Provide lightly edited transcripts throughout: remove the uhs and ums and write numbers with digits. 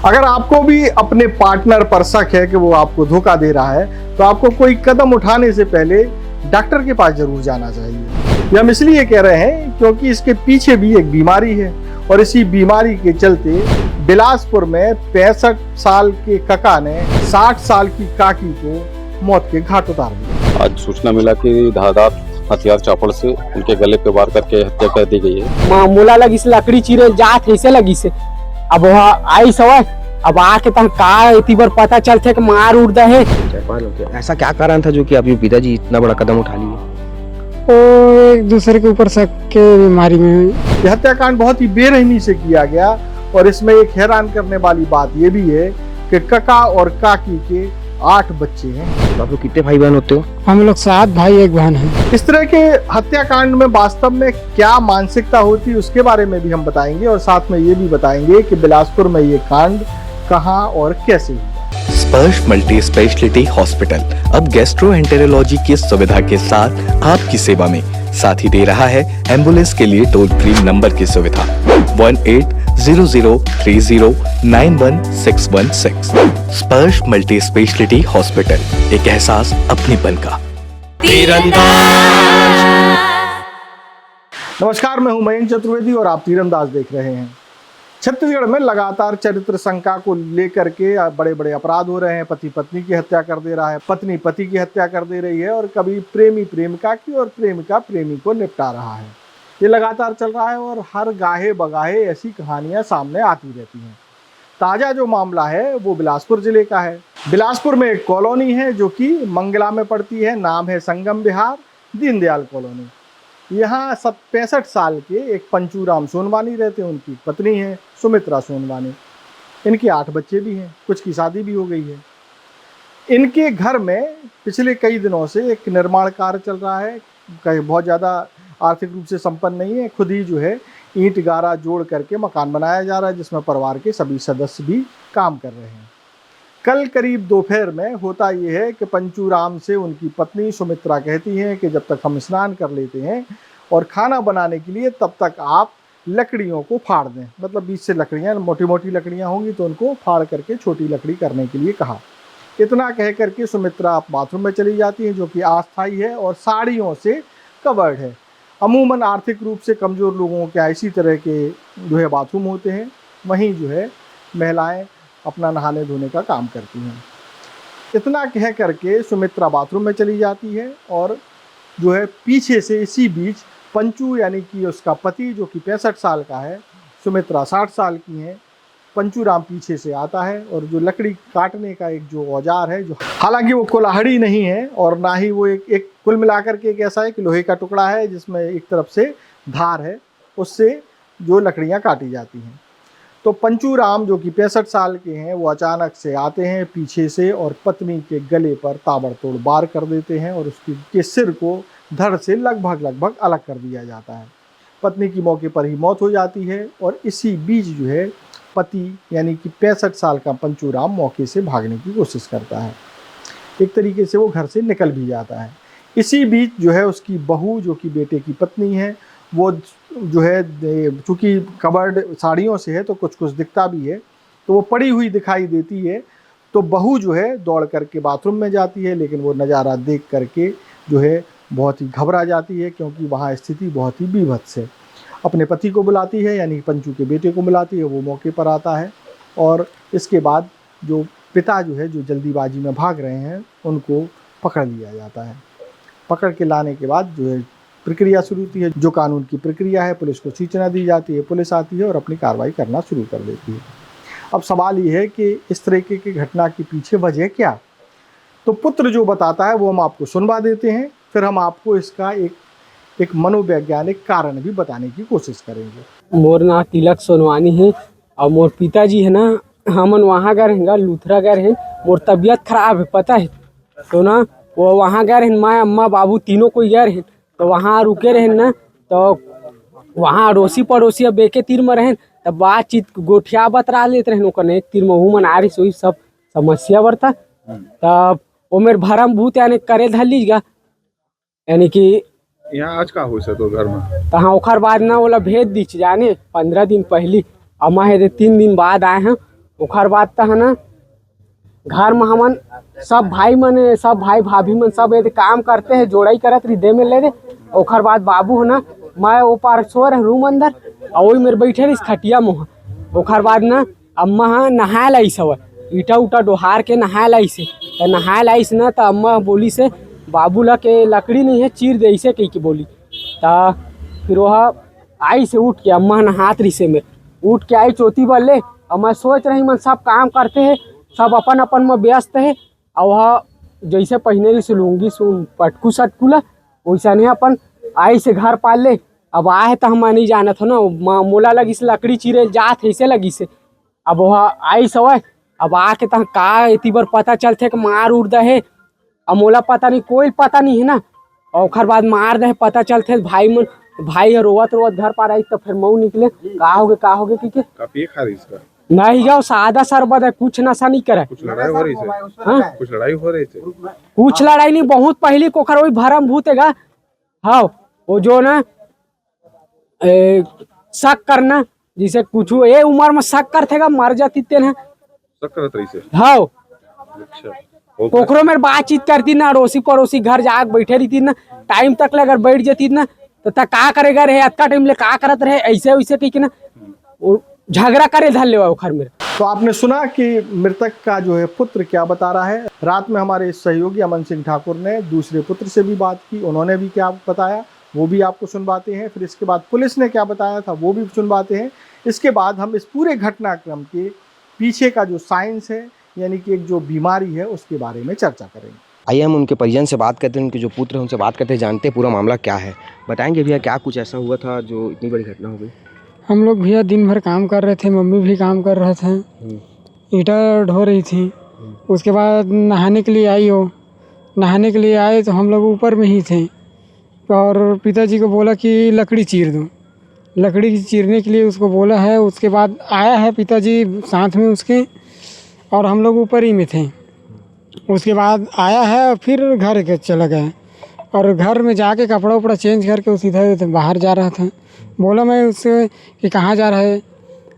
अगर आपको भी अपने पार्टनर पर शक है कि वो आपको धोखा दे रहा है तो आपको कोई कदम उठाने से पहले डॉक्टर के पास जरूर जाना चाहिए। ये हम इसलिए कह रहे हैं क्योंकि इसके पीछे भी एक बीमारी है और इसी बीमारी के चलते बिलासपुर में 65 साल के कका ने 60 साल की काकी को मौत के घाट उतार दिया। आज सूचना मिला कि धारदार हथियार चापड़ से उनके गले पे वार करके हत्या कर दी गई है। मामूला लगी से लकड़ी चीरे जात ऐसे लगी से अब वहाँ आई सवाल अब आके तक का इतनी बार पता चलते कि मार उड़ है। ऐसा क्या कारण था जो कि आपके पिताजी इतना बड़ा कदम उठा लिए? वो एक दूसरे के ऊपर शक के बीमारी में हुई। यह हत्याकांड बहुत ही बेरहमी से किया गया और इसमें एक हैरान करने वाली बात यह भी है कि कका और काकी के 8 बच्चे हैं। आप लोग कितने भाई बहन होते हो? हम लोग 7 भाई 1 बहन है। इस तरह के हत्याकांड में वास्तव में क्या मानसिकता होती है उसके बारे में भी हम बताएंगे और साथ में ये भी बताएंगे कि बिलासपुर में ये कांड कहां और कैसे हुआ। स्पर्श मल्टी स्पेशलिटी हॉस्पिटल अब गैस्ट्रोएंटेरोलॉजी की सुविधा के साथ आपकी सेवा में, साथ ही दे रहा है एम्बुलेंस के लिए टोल फ्री नंबर की सुविधा 180030911616। स्पर्श मल्टी स्पेशलिटी हॉस्पिटल, एक एहसास अपनेपन का। नमस्कार, मैं हूं मयंक चतुर्वेदी और आप तीरंदाज देख रहे हैं। छत्तीसगढ़ में लगातार चरित्र शंका को लेकर के बड़े बड़े अपराध हो रहे हैं। पति पत्नी की हत्या कर दे रहा है, पत्नी पति की हत्या कर दे रही है और कभी प्रेमी प्रेमिका की और प्रेमिका प्रेमी को निपटा रहा है। ये लगातार चल रहा है और हर गाहे बगाहे ऐसी कहानियां सामने आती रहती हैं। ताज़ा जो मामला है वो बिलासपुर जिले का है। बिलासपुर में एक कॉलोनी है जो कि मंगला में पड़ती है। नाम है संगम विहार दीनदयाल कॉलोनी। यहाँ 65 साल के एक पंचूराम सोनवानी रहते हैं। उनकी पत्नी है सुमित्रा सोनवानी। इनके 8 बच्चे भी हैं, कुछ की शादी भी हो गई है। इनके घर में पिछले कई दिनों से एक निर्माण कार्य चल रहा है। कहीं बहुत ज़्यादा आर्थिक रूप से संपन्न नहीं है, खुद ही जो है ईंट गारा जोड़ करके मकान बनाया जा रहा है जिसमें परिवार के सभी सदस्य भी काम कर रहे हैं। कल करीब दोपहर में होता यह है कि पंचूराम से उनकी पत्नी सुमित्रा कहती हैं कि जब तक हम स्नान कर लेते हैं और खाना बनाने के लिए तब तक आप लकड़ियों को फाड़ दें। मतलब बीच से लकड़ियाँ, मोटी मोटी लकड़ियाँ होंगी तो उनको फाड़ करके छोटी लकड़ी करने के लिए कहा। इतना कह करके सुमित्रा बाथरूम में चली जाती है जो कि अस्थायी है और साड़ियों से कवर्ड है। अमूमन आर्थिक रूप से कमज़ोर लोगों के इसी तरह के जो है बाथरूम होते हैं, वहीं जो है महिलाएं अपना नहाने धोने का काम करती हैं। इतना कह करके सुमित्रा बाथरूम में चली जाती है और जो है पीछे से इसी बीच पंचू यानी कि उसका पति जो कि 65 साल का है, सुमित्रा 60 साल की हैं, पंचूराम पीछे से आता है और जो लकड़ी काटने का एक जो औजार है, जो हालांकि वो कुल्हाड़ी नहीं है और ना ही वो एक कुल मिलाकर के एक ऐसा है कि लोहे का टुकड़ा है जिसमें एक तरफ से धार है, उससे जो लकड़ियाँ काटी जाती हैं। तो पंचूराम जो कि 65 साल के हैं वो अचानक से आते हैं पीछे से और पत्नी के गले पर ताबड़तोड़ वार कर देते हैं और उसके सिर को धड़ से लगभग अलग कर दिया जाता है। पत्नी की मौके पर ही मौत हो जाती है और इसी बीच जो है पति यानी कि 65 साल का पंचूराम मौके से भागने की कोशिश करता है। एक तरीके से वो घर से निकल भी जाता है। इसी बीच जो है उसकी बहू जो कि बेटे की पत्नी है वो जो है चूँकि कवर्ड साड़ियों से है तो कुछ कुछ दिखता भी है, तो वो पड़ी हुई दिखाई देती है। तो बहू जो है दौड़ करके बाथरूम में जाती है, लेकिन वो नज़ारा देख करके जो है बहुत ही घबरा जाती है क्योंकि वहाँ स्थिति बहुत ही बीभत्स है। अपने पति को बुलाती है यानी पंचू के बेटे को बुलाती है, वो मौके पर आता है और इसके बाद जो पिता जो है जो जल्दीबाजी में भाग रहे हैं उनको पकड़ लिया जाता है। पकड़ के लाने के बाद जो है प्रक्रिया शुरू होती है, जो कानून की प्रक्रिया है। पुलिस को सूचना दी जाती है, पुलिस आती है और अपनी कार्रवाई करना शुरू कर देती है। अब सवाल ये है कि इस तरीके की घटना के पीछे वजह क्या? तो पुत्र जो बताता है वो हम आपको सुनवा देते हैं, फिर हम आपको इसका एक मनोवैज्ञानिक कारण भी बताने की कोशिश करेंगे। मोर नाम तिलक सोनवानी है और मोर पिताजी है ना, हमन वहाँ गए रहेंगे लूथरा गए रहे। मोर तबीयत खराब है पता है, तो ना वो वहाँ गए रहे, माँ अम्मा बाबू तीनों कोई गए रहे, तो वहाँ रुके रहे ना, तो वहाँ अड़ोसी पड़ोसी अब एक तीर में रहे, तब बातचीत गोठिया बतरा लेते रहे। एक तीर में हूँ मन आ रही सोई सब समस्या बरता, तब वो मेरे भरम भूत यानी करे धर लीजिएगा यानी कि यहाँ आज का हो तो घर में तहाँ ओखर बाद ना ओला भेज दी जाने 15 दिन पहली। अम्मा है 3 दिन बाद आए हैं ओखर बाद त है ना घर में हमन सब भाई मन सब भाई भाभी मन सब ये काम करते हैं, जोड़ाई करत रही दे में ले दे। ओखर बाद बाबू है ना मैं वो पार सो रहे रूम अंदर और वही मेरे बैठे रही खटिया मुँह। ओखर बाद ना अम्मा हाँ नहाए लाइस हवा, ईटा उटा डोहार के नहाए लाइस है। तो नहाए लाइस ना तो अम्मा बोली से बाबू ला के लकड़ी नहीं है चीर दे इसे कही के बोली। तो फिर वह आई से उठ के अम्मा नहात रही से मेरे उठ के आई चौथी बल्ले और मैं सोच रही मन सब काम करते हैं सब अपन अपन में व्यस्त है। और वह जैसे पहने रही से लुंगी सुन पटकू सटकूला वैसा नहीं अपन आई से घर पाल ले। अब आए तो हम नहीं जानत हो ना मोला लगी से लकड़ी चीरे जात ऐसे लगी से। अब वह आई सवय अब आके तह का इतनी बार पता चलते कि मार उड़ दे अब मोला पता नहीं कोई पता नहीं है ना। और ओखर बाद मार दे पता चलते भाई रोवत रोवत घर पर आई तो फिर मऊ निकले का होगे कि काफी खा रही इसका नहीं जाओ सादा सरबत है कुछ नशा नहीं करे। कुछ लड़ाई हो रही थी हाँ? कुछ लड़ाई हो रही थी कुछ लड़ाई नहीं बहुत पहले कोखर वही भरम भूतेगा। हाँ वो जो ना शक करना जिसे कुछ ये उम्र में शक करतेगा मर जाती तेन है सब करत रही से हाँ अच्छा कोकरो में बातचीत करती ना अड़ोसी पड़ोसी घर जाके बैठे रहती ना टाइम तक ले अगर बैठ जाती ना तो का करेगा रहे अतका टाइम ले का करत रहे ऐसे वैसे कही ना झगड़ा करे धर ले घर में। तो आपने सुना कि मृतक का जो है पुत्र क्या बता रहा है। रात में हमारे सहयोगी अमन सिंह ठाकुर ने दूसरे पुत्र से भी बात की, उन्होंने भी क्या बताया वो भी आपको सुनवाते हैं। फिर इसके बाद पुलिस ने क्या बताया था वो भी सुनवाते हैं। इसके बाद हम इस पूरे घटनाक्रम के पीछे का जो साइंस है यानी कि एक जो बीमारी है उसके बारे में चर्चा करेंगे। आइए हम उनके परिजन से बात करते हैं, उनके जो पुत्र हैं उनसे बात करते हैं, जानते हैं पूरा मामला क्या है। बताएंगे भैया क्या कुछ ऐसा हुआ था जो इतनी बड़ी घटना हो गई। हम लोग भैया दिन भर काम कर रहे थे, मम्मी भी काम कर रहे थे, ईंटा ढो रही थी। उसके बाद नहाने के लिए आई हो, नहाने के लिए आए तो हम लोग ऊपर में ही थे और पिताजी को बोला कि लकड़ी चीर दो। लकड़ी चीरने के लिए उसको बोला है। उसके बाद आया है पिताजी साथ में उसके और हम लोग ऊपर ही में थे। उसके बाद आया है और फिर घर के चला गया और घर में जाके कपड़ा उपड़ा चेंज करके वो सीधा बाहर जा रहा था। बोला मैं उससे कि कहाँ जा रहा है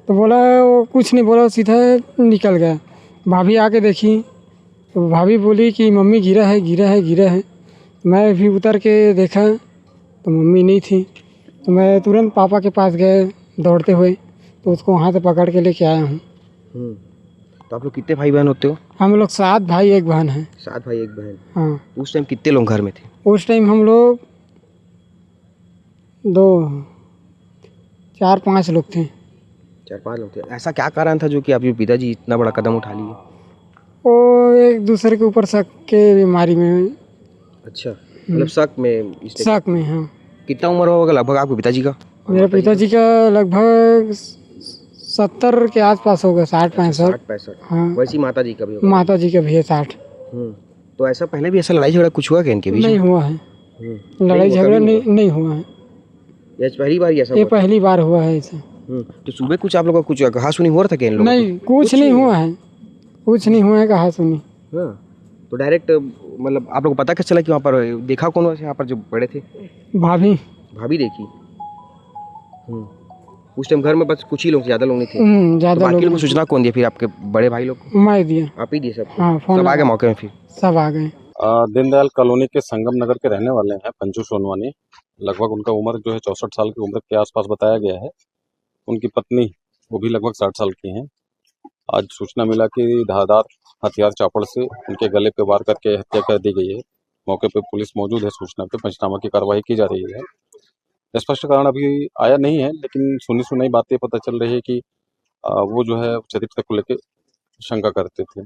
तो बोला वो कुछ नहीं बोला, सीधा निकल गया। भाभी आके देखी तो भाभी बोली कि मम्मी गिरा है। मैं भी उतर के देखा तो मम्मी नहीं थी तो मैं तुरंत पापा के पास गए दौड़ते हुए तो उसको वहाँ से पकड़ के लेके आया हूँ। तो आप लोग कितने भाई बहन होते हो। हम लोग 7 भाई 1 बहन हैं। 7 भाई 1 बहन। हाँ उस टाइम कितने लोग घर में थे। उस टाइम हम लोग 4-5 लोग थे। 4-5 लोग थे। ऐसा क्या कारण था जो कि आपके पिताजी इतना बड़ा कदम उठा लिए। वो एक दूसरे के ऊपर शक के बीमारी में। अच्छा मतलब शक में हाँ। कितना उम्र होगा लगभग आपके पिताजी का। मेरे पिताजी का लगभग 70 के आसपास होगा, 60-65। हाँ वैसी माता जी का भी होगा। माता जी का भी है 60। तो ऐसा पहले भी ऐसा लड़ाई झगड़ा कुछ हुआ क्या इनके बीच। नहीं हुआ है, लड़ाई झगड़ा नहीं हुआ है। ये पहली बार ऐसा ये पहली बार हुआ है ऐसा। तो सुबह कुछ आप लोगों का कुछ कहा सुनी हो रहा था क्या इन लोगों नहीं कुछ नहीं हुआ है, कुछ नहीं हुआ है कहा सुनी। तो डायरेक्ट मतलब आप लोग को पता कैसे चला कि वहाँ पर देखा कौन वैसे यहाँ पर जो बड़े थे। भाभी देखी। उस टाइम घर में बस कुछ ही लोग, ज़्यादा लोग नहीं थे। ज़्यादा तो बाकी लोग लोग को सूचना कौन दिया फिर आपके बड़े भाई लोग को। मैं दिया। आप ही दिए सब। हाँ फोन सब आ गए मौके में फिर सब आ गए। दीनदयाल कॉलोनी के संगम नगर के रहने वाले हैं पंजू सोनवानी। लगभग उनका उम्र जो है 64 साल की उम्र के आसपास बताया गया है। उनकी पत्नी वो भी लगभग 60 साल की हैं। आज सूचना मिला कि धारदार हथियार चापड़ से उनके गले पे वार करके हत्या कर दी गई है। मौके पे पुलिस मौजूद है। सूचना पे पंचनामा की कार्रवाई की जा रही है। स्पष्ट कारण अभी आया नहीं है लेकिन सुनी सुनाई बातें पता चल रही है कि वो जो है चरित्र को लेकर शंका करते थे,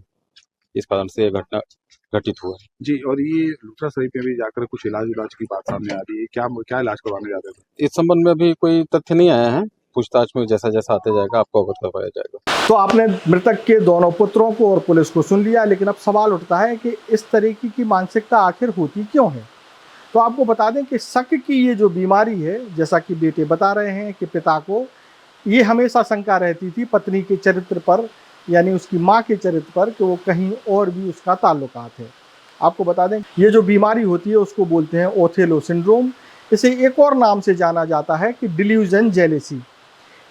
इस कारण से यह घटना घटित हुआ है। जी। और ये लुथरा शरीफ में भी जाकर कुछ इलाज की बात सामने आ रही है, क्या इलाज करवाने जाते थे। इस संबंध में अभी कोई तथ्य नहीं आया है। पूछताछ में जैसा जैसा आते जाएगा आपको अवगत करवाया जाएगा। तो आपने मृतक के दोनों पुत्रों को और पुलिस को सुन लिया, लेकिन अब सवाल उठता है कि इस तरीके की मानसिकता आखिर होती क्यों है। तो आपको बता दें कि शक की ये जो बीमारी है, जैसा कि बेटे बता रहे हैं कि पिता को ये हमेशा शंका रहती थी पत्नी के चरित्र पर, यानी उसकी माँ के चरित्र पर, कि वो कहीं और भी उसका ताल्लुकात है। आपको बता दें ये जो बीमारी होती है उसको बोलते हैं ओथेलो सिंड्रोम। इसे एक और नाम से जाना जाता है कि डिल्यूजन जेलेसी।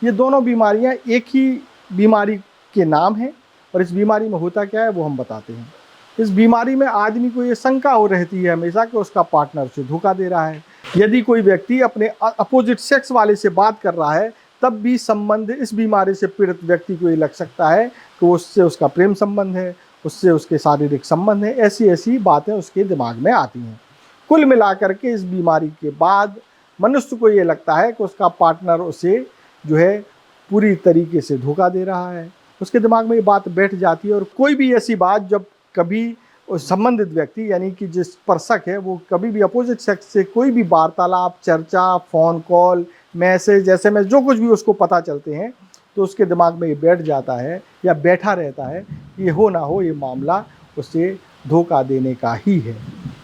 ये दोनों बीमारियां एक ही बीमारी के नाम हैं और इस बीमारी में होता क्या है वो हम बताते हैं। इस बीमारी में आदमी को ये शंका हो रहती है हमेशा कि उसका पार्टनर उसे धोखा दे रहा है। यदि कोई व्यक्ति अपने अपोजिट सेक्स वाले से बात कर रहा है तब भी संबंध इस बीमारी से पीड़ित व्यक्ति को ये लग सकता है कि उससे उसका प्रेम संबंध है, उससे उसके शारीरिक संबंध है। ऐसी ऐसी बातें उसके दिमाग में आती हैं। कुल मिलाकर के इस बीमारी के बाद मनुष्य को ये लगता है कि उसका पार्टनर उसे जो है पूरी तरीके से धोखा दे रहा है। उसके दिमाग में ये बात बैठ जाती है और कोई भी ऐसी बात जब कभी उस संबंधित व्यक्ति यानी कि जिस पर शक है वो कभी भी अपोजिट सेक्स से कोई भी वार्तालाप, चर्चा, फ़ोन कॉल, मैसेज, SMS जो कुछ भी उसको पता चलते हैं तो उसके दिमाग में ये बैठ जाता है या बैठा रहता है कि ये हो ना हो ये मामला उसे धोखा देने का ही है।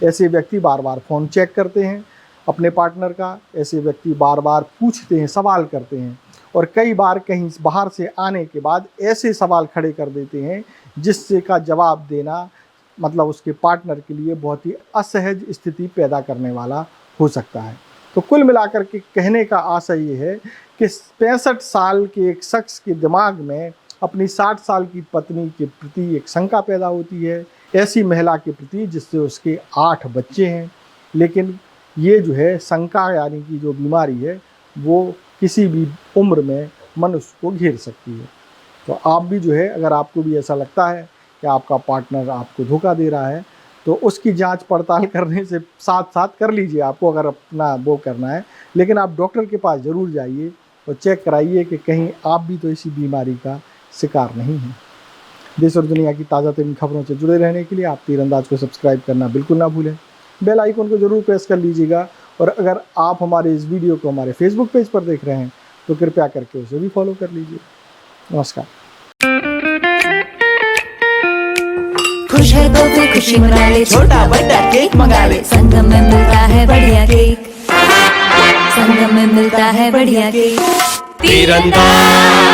ऐसे व्यक्ति बार बार फ़ोन चेक करते हैं अपने पार्टनर का, ऐसे व्यक्ति बार बार पूछते हैं, सवाल करते हैं और कई बार कहीं बाहर से आने के बाद ऐसे सवाल खड़े कर देते हैं जिससे का जवाब देना मतलब उसके पार्टनर के लिए बहुत ही असहज स्थिति पैदा करने वाला हो सकता है। तो कुल मिलाकर के कहने का आशय ये है कि 65 साल के एक शख्स के दिमाग में अपनी 60 साल की पत्नी के प्रति एक शंका पैदा होती है, ऐसी महिला के प्रति जिससे उसके 8 बच्चे हैं। लेकिन ये जो है शंका यानी कि जो बीमारी है वो किसी भी उम्र में मनुष्य को घेर सकती है। तो आप भी जो है अगर आपको भी ऐसा लगता है कि आपका पार्टनर आपको धोखा दे रहा है तो उसकी जांच पड़ताल करने से साथ साथ कर लीजिए आपको अगर अपना वो करना है। लेकिन आप डॉक्टर के पास ज़रूर जाइए और चेक कराइए कि कहीं आप भी तो इसी बीमारी का शिकार नहीं हैं। देश और दुनिया की ताज़ा तरीन खबरों से जुड़े रहने के लिए आप तीरंदाज को सब्सक्राइब करना बिल्कुल ना भूलें। बेल आइकन को ज़रूर प्रेस कर लीजिएगा और अगर आप हमारे इस वीडियो को हमारे फेसबुक पेज पर देख रहे हैं तो कृपया करके उसे भी फॉलो कर लीजिए। नमस्कार। खुश है तो कोई खुशी मना ले, छोटा बड़ा केक मंगा ले, संगम में मिलता है बढ़िया केक, संगम में मिलता है बढ़िया केक। तीरंदाज।